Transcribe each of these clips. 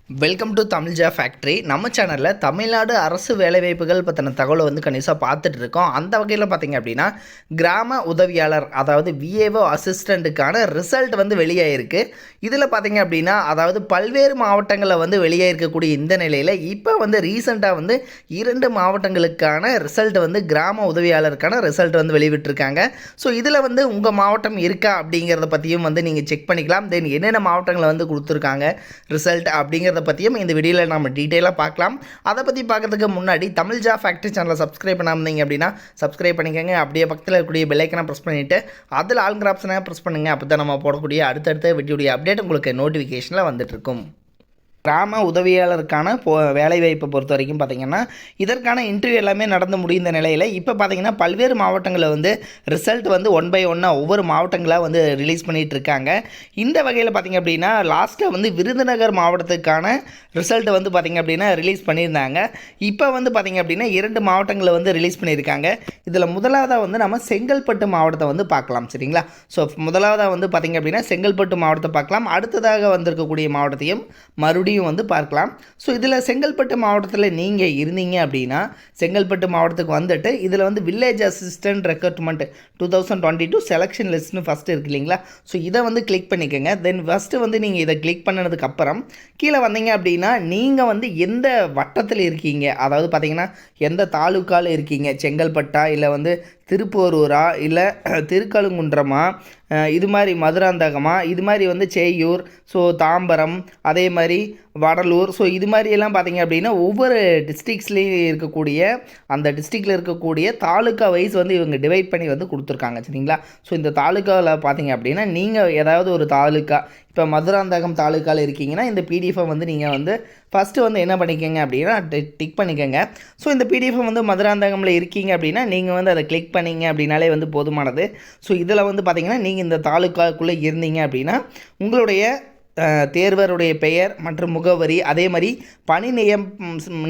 Welcome to Tamil factory. நம்ம சேனலில் தமிழ்நாடு அரசு வேலைவாய்ப்புகள் பற்றின தகவலை கண்டிப்பாக பார்த்துட்டு இருக்கோம். அந்த வகையில் பார்த்திங்க அப்படின்னா கிராம உதவியாளர் அதாவது விஏஓ அசிஸ்டண்ட்டுக்கான ரிசல்ட் வெளியாகிருக்கு. இதில் பார்த்திங்க அப்படின்னா அதாவது பல்வேறு மாவட்டங்களில் வெளியாகிருக்கக்கூடிய இந்த நிலையில் இப்போ ரீசெண்டாக 2 மாவட்டங்களுக்கான ரிசல்ட் கிராம உதவியாளருக்கான ரிசல்ட் வெளிவிட்டிருக்காங்க. ஸோ இதில் உங்கள் மாவட்டம் இருக்கா அப்படிங்கிறத பற்றியும் நீங்கள் செக் பண்ணிக்கலாம். தென் என்னென்ன மாவட்டங்களை கொடுத்துருக்காங்க ரிசல்ட் அப்படிங்கிறத பற்றியும் இந்த வீடியோவில் நம்ம டீட்டெயிலாக பார்க்கலாம். அதை பற்றி பார்க்கறதுக்கு முன்னாடி தமிழ் ஃபேக்ட்ரி சேனலை சப்ஸ்கிரைப் பண்ணாமல் அப்படின்னா சப்ஸ்கிரைப் பண்ணிக்கோங்க. அப்படியே பக்கத்தில் இருக்கக்கூடிய பெல் ஐக்கனை ப்ரெஸ் பண்ணிவிட்டு அதில் ஆல்ங்கிற ஆப்ஷனை ப்ரெஸ் பண்ணுங்கள். அப்போ தான் நம்ம போடக்கூடிய அடுத்தடுத்த வீடியோடைய அப்டேட் உங்களுக்கு நோட்டிஃபிகேஷனில் வந்துட்டுருக்கும். கிராம உதவியாளருக்கான வேலைவாய்ப்பை பொறுத்த வரைக்கும் பார்த்திங்கன்னா இதற்கான இன்டர்வியூ எல்லாமே நடந்து முடிந்த நிலையில் இப்போ பார்த்திங்கன்னா பல்வேறு மாவட்டங்களில் ரிசல்ட் ஒன் பை ஒன்னாக ஒவ்வொரு மாவட்டங்களாக ரிலீஸ் பண்ணிகிட்டு இருக்காங்க. இந்த வகையில் பார்த்திங்க அப்படின்னா லாஸ்ட்டில் விருதுநகர் மாவட்டத்துக்கான ரிசல்ட் பார்த்திங்க அப்படின்னா ரிலீஸ் பண்ணியிருந்தாங்க. இப்போ பார்த்திங்க அப்படின்னா 2 மாவட்டங்களை ரிலீஸ் பண்ணியிருக்காங்க. இதில் முதலாவதாக நம்ம செங்கல்பட்டு மாவட்டத்தை பார்க்கலாம். சரிங்களா? ஸோ முதலாவதாக பார்த்திங்க அப்படின்னா செங்கல்பட்டு மாவட்டத்தை பார்க்கலாம். அடுத்ததாக வந்திருக்கக்கூடிய மாவட்டத்தையும் மறுபடியும் பார்க்கலாம். ஸோ இதில் செங்கல்பட்டு மாவட்டத்தில் நீங்கள் இருந்தீங்க அப்படின்னா செங்கல்பட்டு மாவட்டத்துக்கு வந்துட்டு இதில் வில்லேஜ் அசிஸ்டன்ட் ரெக்ரூட்மெண்ட் 2022 செலெக்ஷன் லிஸ்ட்னு ஃபஸ்ட்டு இருக்குது இல்லைங்களா? ஸோ இதை கிளிக் பண்ணிக்கோங்க. தென் ஃபஸ்ட்டு நீங்கள் இதை கிளிக் பண்ணதுக்கப்புறம் கீழே வந்தீங்க அப்படின்னா நீங்கள் எந்த வட்டத்தில் இருக்கீங்க, அதாவது பார்த்தீங்கன்னா எந்த தாலுக்காவில் இருக்கீங்க, செங்கல்பட்டா இல்லை திருப்பூரூரா இல்லை திருக்கழுங்குன்றமா, இது மாதிரி மதுராந்தகமா, இது மாதிரி சேயூர், ஸோ தாம்பரம், அதே மாதிரி வடலூர், ஸோ இது மாதிரியெல்லாம் பார்த்திங்க அப்படின்னா ஒவ்வொரு டிஸ்ட்ரிக்ஸ்லேயும் இருக்கக்கூடிய அந்த டிஸ்ட்ரிக்டில் இருக்கக்கூடிய தாலுக்கா வைஸ் இவங்க டிவைட் பண்ணி கொடுத்துருக்காங்க. சரிங்களா? ஸோ இந்த தாலுக்காவில் பார்த்திங்க அப்படின்னா நீங்கள் ஏதாவது ஒரு தாலுக்கா, இப்போ மதுராந்தகம் தாலுக்காவில் இருக்கீங்கன்னா இந்த பிடிஎஃபை நீங்கள் ஃபஸ்ட்டு என்ன பண்ணிக்கோங்க அப்படின்னா டிக் பண்ணிக்கோங்க. ஸோ இந்த பிடிஎஃப் மதுராந்தகமில் இருக்கீங்க அப்படின்னா நீங்கள் அதை கிளிக் பண்ணிங்க அப்படின்னாலே போதுமானது. ஸோ இதில் பார்த்திங்கன்னா நீங்கள் இந்த தாலுக்காக்குள்ளே இருந்தீங்க அப்படின்னா உங்களுடைய தேர்வருடைய பெயர் மற்றும் முகவரி, அதே மாதிரி பணி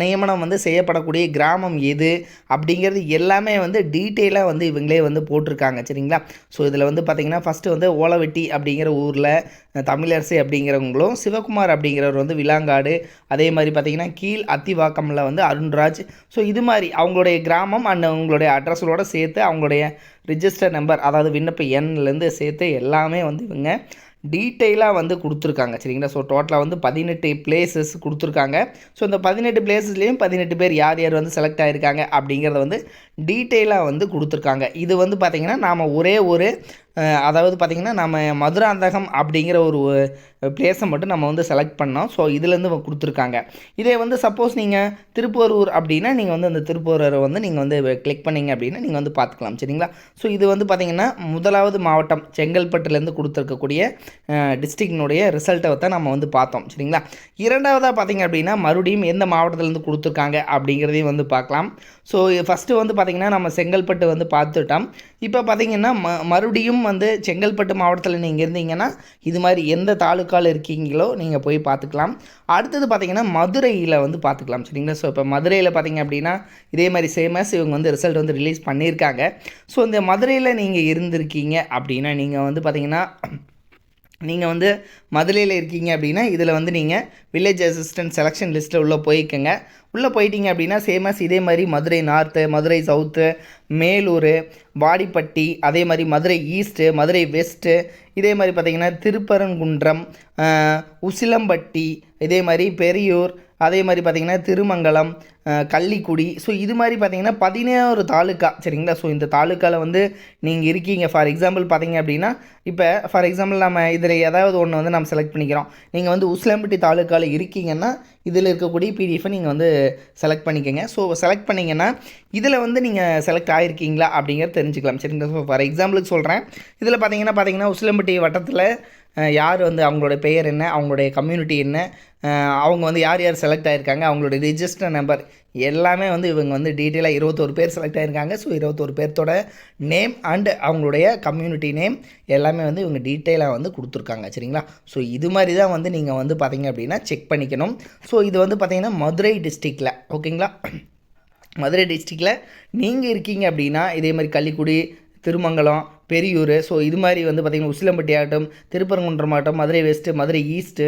நியமனம் செய்யப்படக்கூடிய கிராமம் எது அப்படிங்கிறது எல்லாமே டீட்டெயிலாக இவங்களே போட்டிருக்காங்க. சரிங்களா? ஸோ இதில் பார்த்திங்கன்னா ஃபஸ்ட்டு ஓலவெட்டி அப்படிங்கிற ஊரில் தமிழரசு அப்படிங்கிறவங்களும், சிவகுமார் அப்படிங்கிறவர் விலாங்காடு, அதே மாதிரி பார்த்திங்கன்னா கீழ் அத்திவாக்கமில் அருண்ராஜ். ஸோ இது மாதிரி அவங்களுடைய கிராமம் அண்ட் அவங்களுடைய அட்ரஸோடு சேர்த்து அவங்களுடைய ரிஜிஸ்டர் நம்பர் அதாவது விண்ணப்ப எண்லேருந்து சேர்த்து எல்லாமே இவங்க டீட்டெயிலாக கொடுத்துருக்காங்க. சரிங்களா? ஸோ டோட்டலாக 18 பிளேசஸ் கொடுத்துருக்காங்க. ஸோ இந்த 18 பிளேசஸ்லேயும் 18 பேர் யார் யார் செலக்ட் ஆகிருக்காங்க அப்படிங்கிறத டீட்டெயிலாக கொடுத்துருக்காங்க. இது பார்த்திங்கன்னா நாம் ஒரே ஒரு அதாவது பார்த்திங்கன்னா நம்ம மதுராந்தகம் அப்படிங்கிற ஒரு பிளேஸை மட்டும் நம்ம செலக்ட் பண்ணோம். ஸோ இதுலேருந்து கொடுத்துருக்காங்க. இதே சப்போஸ் நீங்கள் திருப்பூரூர் அப்படின்னா நீங்கள் அந்த திருப்பூரை நீங்கள் கிளிக் பண்ணிங்க அப்படின்னா நீங்கள் பார்த்துக்கலாம். சரிங்களா? ஸோ இது பார்த்திங்கன்னா முதலாவது மாவட்டம் செங்கல்பட்டுலேருந்து கொடுத்துருக்கக்கூடிய டிஸ்ட்ரிக்டினுடைய ரிசல்ட்டை தான் நம்ம பார்த்தோம். சரிங்களா? இரண்டாவதாக பார்த்திங்க அப்படின்னா மறுபடியும் எந்த மாவட்டத்திலேருந்து கொடுத்துருக்காங்க அப்படிங்கிறதையும் பார்க்கலாம். ஸோ ஃபஸ்ட்டு பார்த்திங்கன்னா நம்ம செங்கல்பட்டு பார்த்துட்டோம். இப்போ பார்த்திங்கன்னா மறுபடியும் செங்கல்பட்டு மாவட்டத்தில் நீங்கள் இருந்தீங்கன்னா இது மாதிரி எந்த தாலுக்காவில் இருக்கீங்களோ நீங்கள் போய் பார்த்துக்கலாம். அடுத்தது பார்த்திங்கன்னா மதுரையில் பார்த்துக்கலாம். சரிங்களா? ஸோ இப்போ மதுரையில் பார்த்திங்க அப்படின்னா இதே மாதிரி சேமஸ் இவங்க ரிசல்ட் ரிலீஸ் பண்ணியிருக்காங்க. ஸோ இந்த மதுரையில் நீங்கள் இருந்திருக்கீங்க அப்படின்னா நீங்கள் பார்த்திங்கன்னா நீங்கள் மதுரையில் இருக்கீங்க அப்படின்னா இதில் நீங்கள் வில்லேஜ் அசிஸ்டன்ட் செலெக்ஷன் லிஸ்ட்டில் உள்ளே போய்க்கோங்க. உள்ளே போயிட்டீங்க அப்படின்னா சேமஸ் இதே மாதிரி மதுரை நார்த்து, மதுரை சவுத்து, மேலூர், வாடிப்பட்டி, அதே மாதிரி மதுரை ஈஸ்ட்டு, மதுரை வெஸ்ட்டு, இதே மாதிரி பார்த்திங்கன்னா திருப்பரங்குன்றம், உசிலம்பட்டி, இதே மாதிரி பெரியூர், அதே மாதிரி பார்த்திங்கன்னா திருமங்கலம், கள்ளிக்குடி. ஸோ இது மாதிரி பார்த்திங்கன்னா 11 தாலுக்கா. சரிங்களா? ஸோ இந்த தாலுக்காவில் நீங்கள் இருக்கீங்க. ஃபார் எக்ஸாம்பிள் பார்த்திங்க அப்படின்னா இப்போ ஃபார் எக்ஸாம்பிள் நம்ம இதில் ஏதாவது ஒன்று நம்ம செலக்ட் பண்ணிக்கிறோம். நீங்கள் உசிலம்பட்டி தாலுக்காவில் இருக்கீங்கன்னா இதில் இருக்கக்கூடிய பிடிஎஃபை நீங்கள் செலக்ட் பண்ணிக்கோங்க. ஸோ செலக்ட் பண்ணிங்கன்னா இதில் நீங்கள் செலக்ட் ஆகிருக்கீங்களா அப்படிங்கிறத தெரிஞ்சுக்கலாம். சரிங்களா? ஸோ ஃபார் எக்ஸாம்பிளுக்கு சொல்கிறேன். இதில் பார்த்திங்கன்னா உசிலம்பட்டி வட்டத்தில் யார் அவங்களோட பெயர் என்ன, அவங்களுடைய கம்யூனிட்டி என்ன, அவங்க யார் யார் செலக்ட் ஆகிருக்காங்க, அவங்களுடைய ரிஜிஸ்டர் நம்பர் எல்லாமே இவங்க டீட்டெயிலாக 21 பேர் செலக்ட் ஆகிருக்காங்க. ஸோ 21 பேர்த்தோட நேம் அண்ட் அவங்களுடைய கம்யூனிட்டி நேம் எல்லாமே இவங்க டீட்டெயிலாக கொடுத்துருக்காங்க. சரிங்களா? ஸோ இது மாதிரி தான் நீங்கள் பார்த்திங்க அப்படின்னா செக் பண்ணிக்கணும். ஸோ இது பார்த்திங்கன்னா மதுரை டிஸ்ட்ரிக்டில், ஓகேங்களா? மதுரை டிஸ்ட்ரிக்டில் நீங்கள் இருக்கீங்க அப்படின்னா இதே மாதிரி கள்ளிக்குடி, திருமங்கலம், பெரியூர், ஸோ இது மாதிரி வந்து பார்த்திங்கன்னா உசிலம்பட்டி ஆகட்டும், திருப்பரங்குன்றம் ஆகட்டும், Madurai west, Madurai east,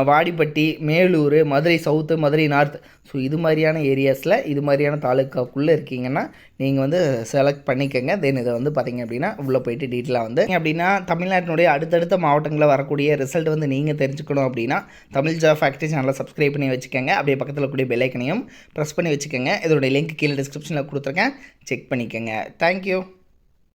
Vadipatti, Melur, Madurai south, Madurai north, so இது மாதிரியான ஏரியாஸில் இது மாதிரியான தாலுக்காக்குள்ளே இருக்கீங்கன்னா நீங்கள் வந்து செலக்ட் பண்ணிக்கோங்க. தென் இதை வந்து பார்த்திங்க அப்படின்னா உள்ளே போயிட்டு டீட்டெயிலாக வந்து அப்படின்னா தமிழ்நாட்டினுடைய அடுத்தடுத்த மாவட்டங்களில் வரக்கூடிய ரிசல்ட் வந்து நீங்கள் தெரிஞ்சுக்கணும் அப்படின்னா தமிழ் ஜாப் ஃபேக்ட்ரி சேனலை சப்ஸ்கிரைப் பண்ணி வச்சுக்கோங்க. அப்படியே பக்கத்தில் கூடிய பெல் ஐக்கனையும் ப்ரெஸ் பண்ணி வச்சுக்கோங்க. இதோடைய லிங்க் கீழே டிஸ்கிரிப்ஷனில் கொடுத்துருக்கேன், செக் பண்ணிக்கோங்க. தேங்க்யூ.